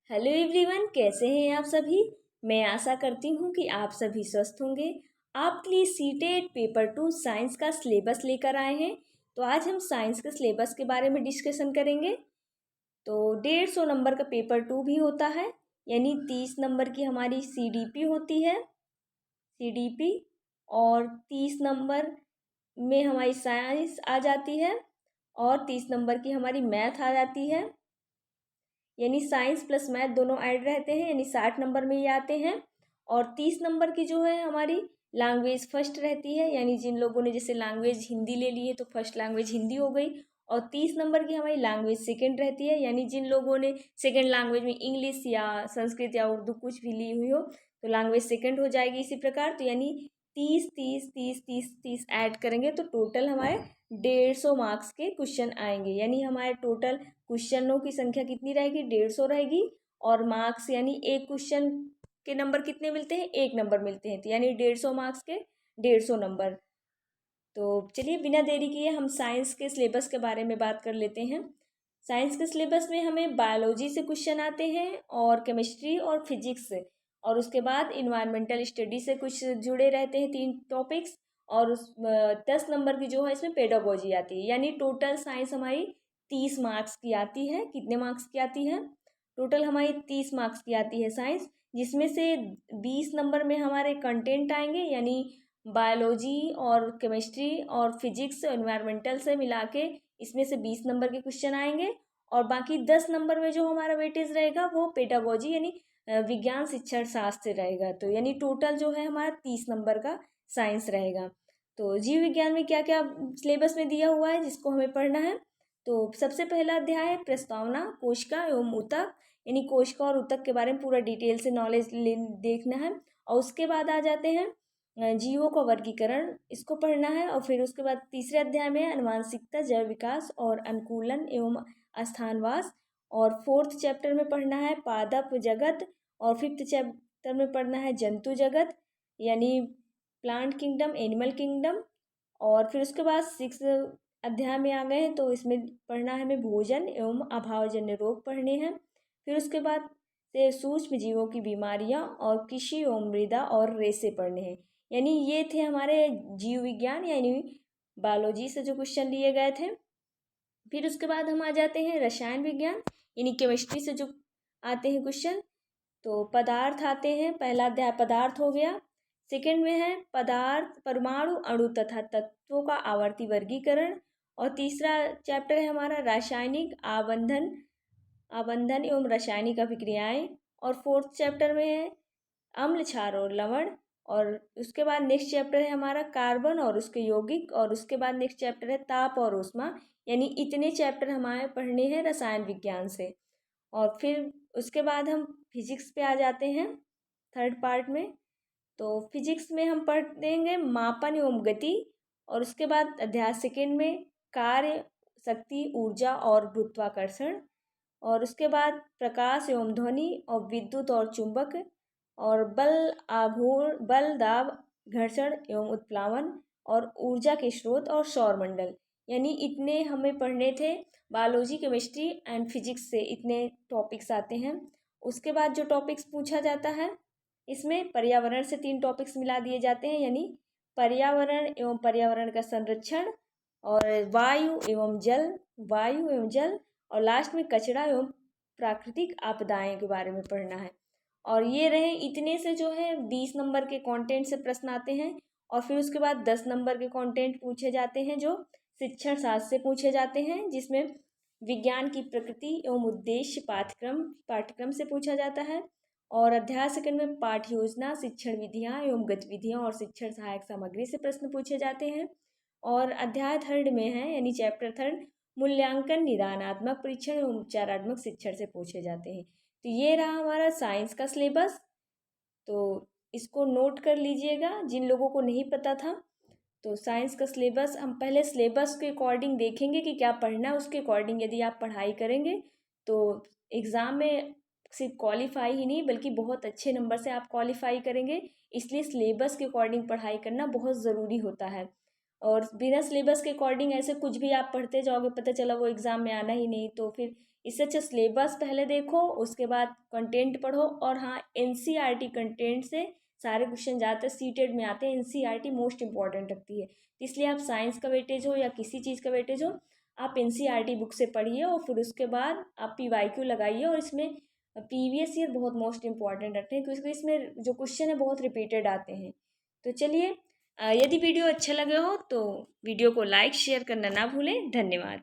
Hello everyone, कैसे हैं आप सभी। मैं आशा करती हूँ कि आप सभी स्वस्थ होंगे। आपके लिए सीटेट पेपर 2 साइंस का सिलेबस लेकर आए हैं। तो आज हम साइंस के सिलेबस के बारे में डिस्कशन करेंगे। तो 150 नंबर का पेपर 2 भी होता है, यानी 30 नंबर की हमारी सीडीपी होती है, सीडीपी। और 30 नंबर में हमारी साइंस आ जाती है और 30 नंबर की हमारी मैथ आ जाती है, यानी साइंस प्लस मैथ दोनों ऐड रहते हैं, यानी 60 नंबर में ये आते हैं। और 30 नंबर की जो है हमारी लैंग्वेज फर्स्ट रहती है, यानी जिन लोगों ने जैसे लैंग्वेज हिंदी ले ली है तो फर्स्ट लैंग्वेज हिंदी हो गई। और 30 नंबर की हमारी लैंग्वेज सेकंड रहती है, यानी जिन लोगों ने सेकंड लैंग्वेज में इंग्लिश या संस्कृत या उर्दू कुछ भी ली हुई हो तो लैंग्वेज सेकंड हो जाएगी। इसी प्रकार तो यानी 30 30 30 30 30 ऐड करेंगे तो टोटल हमारे 150 मार्क्स के क्वेश्चन आएंगे, यानी हमारे टोटल क्वेश्चनों की संख्या कितनी रहेगी, 150 रहेगी। और मार्क्स यानी एक क्वेश्चन के नंबर कितने मिलते हैं, 1 नंबर मिलते हैं, तो यानी 150 मार्क्स के 150 नंबर। तो चलिए बिना देरी किए हम साइंस के सिलेबस के बारे में बात कर लेते हैं। साइंस के सिलेबस में हमें बायोलॉजी से क्वेश्चन आते हैं और केमिस्ट्री और फिजिक्स से, और उसके बाद इन्वायरमेंटल स्टडी से कुछ जुड़े रहते हैं 3 टॉपिक्स। और 10 नंबर की जो है इसमें पेडागोजी आती है, यानी टोटल साइंस हमारी 30 मार्क्स की आती है। कितने मार्क्स की आती है, टोटल हमारी 30 मार्क्स की आती है साइंस, जिसमें से 20 नंबर में हमारे कंटेंट आएंगे, यानी बायोलॉजी और केमिस्ट्री और फिजिक्स और इन्वायरमेंटल से मिला के इसमें से 20 नंबर के क्वेश्चन आएंगे। और बाकी 10 नंबर में जो हमारा वेटेज रहेगा वो पेडागोजी यानी विज्ञान शिक्षण शास्त्र रहेगा। तो यानी टोटल जो है हमारा 30 नंबर का साइंस रहेगा। तो जीव विज्ञान में क्या क्या सिलेबस में दिया हुआ है जिसको हमें पढ़ना है। तो सबसे पहला अध्याय है प्रस्तावना, कोशिका एवं ऊतक, यानी कोशिका और ऊतक के बारे में पूरा डिटेल से नॉलेज देखना है। और उसके बाद आ जाते हैं जीवों का वर्गीकरण, इसको पढ़ना है। और फिर उसके बाद तीसरे अध्याय में अनुवांशिकता, जैव विकास और अनुकूलन एवं स्थानवास। और 4th चैप्टर में पढ़ना है पादप जगत। और 5th चैप्टर में पढ़ना है जंतु जगत, यानी प्लांट किंगडम, एनिमल किंगडम। और फिर उसके बाद 6 अध्याय में आ गए हैं तो इसमें पढ़ना है हमें भोजन एवं अभावजन्य रोग पढ़ने हैं। फिर उसके बाद से सूक्ष्म जीवों की बीमारियां और कृषि एवं मृदा और रेसे पढ़ने हैं। यानी ये थे हमारे जीव विज्ञान यानी बायोलॉजी से जो क्वेश्चन लिए गए थे। फिर उसके बाद हम आ जाते हैं रसायन विज्ञान, यानी केमिस्ट्री से जो आते हैं क्वेश्चन। तो पदार्थ आते हैं, पहला अध्याय पदार्थ हो गया। सेकंड में है पदार्थ, परमाणु, अणु तथा तत्वों का आवर्ती वर्गीकरण। और तीसरा चैप्टर है हमारा रासायनिक आबंधन, आबंधन एवं रासायनिक अभिक्रियाएं। और 4th चैप्टर में है अम्ल, क्षार और लवण। और उसके बाद नेक्स्ट चैप्टर है हमारा कार्बन और उसके यौगिक। और उसके बाद नेक्स्ट चैप्टर है ताप और ऊष्मा। यानी इतने चैप्टर हमारे पढ़ने हैं रसायन विज्ञान से। और फिर उसके बाद हम फिजिक्स पे आ जाते हैं 3rd पार्ट में। तो फिजिक्स में हम पढ़ेंगे मापन एवं गति। और उसके बाद अध्याय 2 में कार्य, शक्ति, ऊर्जा और गुरुत्वाकर्षण। और उसके बाद प्रकाश एवं ध्वनि और विद्युत और चुंबक। और बल, आघूर्ण, बल, दाब, घर्षण एवं उत्प्लावन। और ऊर्जा के स्रोत और सौरमंडल। यानी इतने हमें पढ़ने थे, बायोलॉजी, केमिस्ट्री एंड फिजिक्स से इतने टॉपिक्स आते हैं। उसके बाद जो टॉपिक्स पूछा जाता है इसमें पर्यावरण से 3 टॉपिक्स मिला दिए जाते हैं, यानी पर्यावरण एवं पर्यावरण का संरक्षण। और वायु एवं जल, वायु एवं जल। और लास्ट में कचरा एवं प्राकृतिक आपदाएं के बारे में पढ़ना है। और ये रहे इतने से जो है 20 नंबर के कंटेंट से प्रश्न आते हैं। और फिर उसके बाद 10 नंबर के कंटेंट पूछे जाते हैं जो शिक्षण शास्त्र से पूछे जाते हैं, जिसमें विज्ञान की प्रकृति एवं उद्देश्य पाठ्यक्रम से पूछा जाता है। और अध्याय 2 में पाठ्य योजना, शिक्षण विधियाँ एवं गतिविधियाँ और शिक्षण सहायक सामग्री से प्रश्न पूछे जाते हैं। और अध्याय 3 में है यानी चैप्टर 3 मूल्यांकन, निदानात्मक परीक्षण एवं उपचारात्मक शिक्षण से पूछे जाते हैं। तो ये रहा हमारा साइंस का सिलेबस। तो इसको नोट कर लीजिएगा जिन लोगों को नहीं पता था। तो साइंस का सिलेबस हम पहले सिलेबस के अकॉर्डिंग देखेंगे कि क्या पढ़ना है, उसके अकॉर्डिंग यदि आप पढ़ाई करेंगे तो एग्ज़ाम में सिर्फ क्वालिफाई ही नहीं बल्कि बहुत अच्छे नंबर से आप क्वालिफाई करेंगे। इसलिए सिलेबस के अकॉर्डिंग पढ़ाई करना बहुत ज़रूरी होता है। और बिना सिलेबस के अकॉर्डिंग ऐसे कुछ भी आप पढ़ते जाओगे, पता चला वो एग्ज़ाम में आना ही नहीं, तो फिर इससे अच्छा सिलेबस पहले देखो, उसके बाद कंटेंट पढ़ो। और हाँ, एनसीईआरटी कंटेंट से सारे क्वेश्चन ज़्यादातर सीटेड में आते हैं। एनसीईआरटी मोस्ट इंपॉर्टेंट रखती है, इसलिए आप साइंस का वेटेज हो या किसी चीज़ का वेटेज हो, आप एनसीईआरटी बुक से पढ़िए और फिर उसके बाद आप पीवाईक्यू लगाइए। और इसमें प्रीवियस ईयर बहुत मोस्ट इंपॉर्टेंट रखते हैं, क्योंकि इसमें जो क्वेश्चन है बहुत रिपीटेड आते हैं। तो चलिए, यदि वीडियो अच्छा लगे हो तो वीडियो को लाइक शेयर करना ना भूलें। धन्यवाद।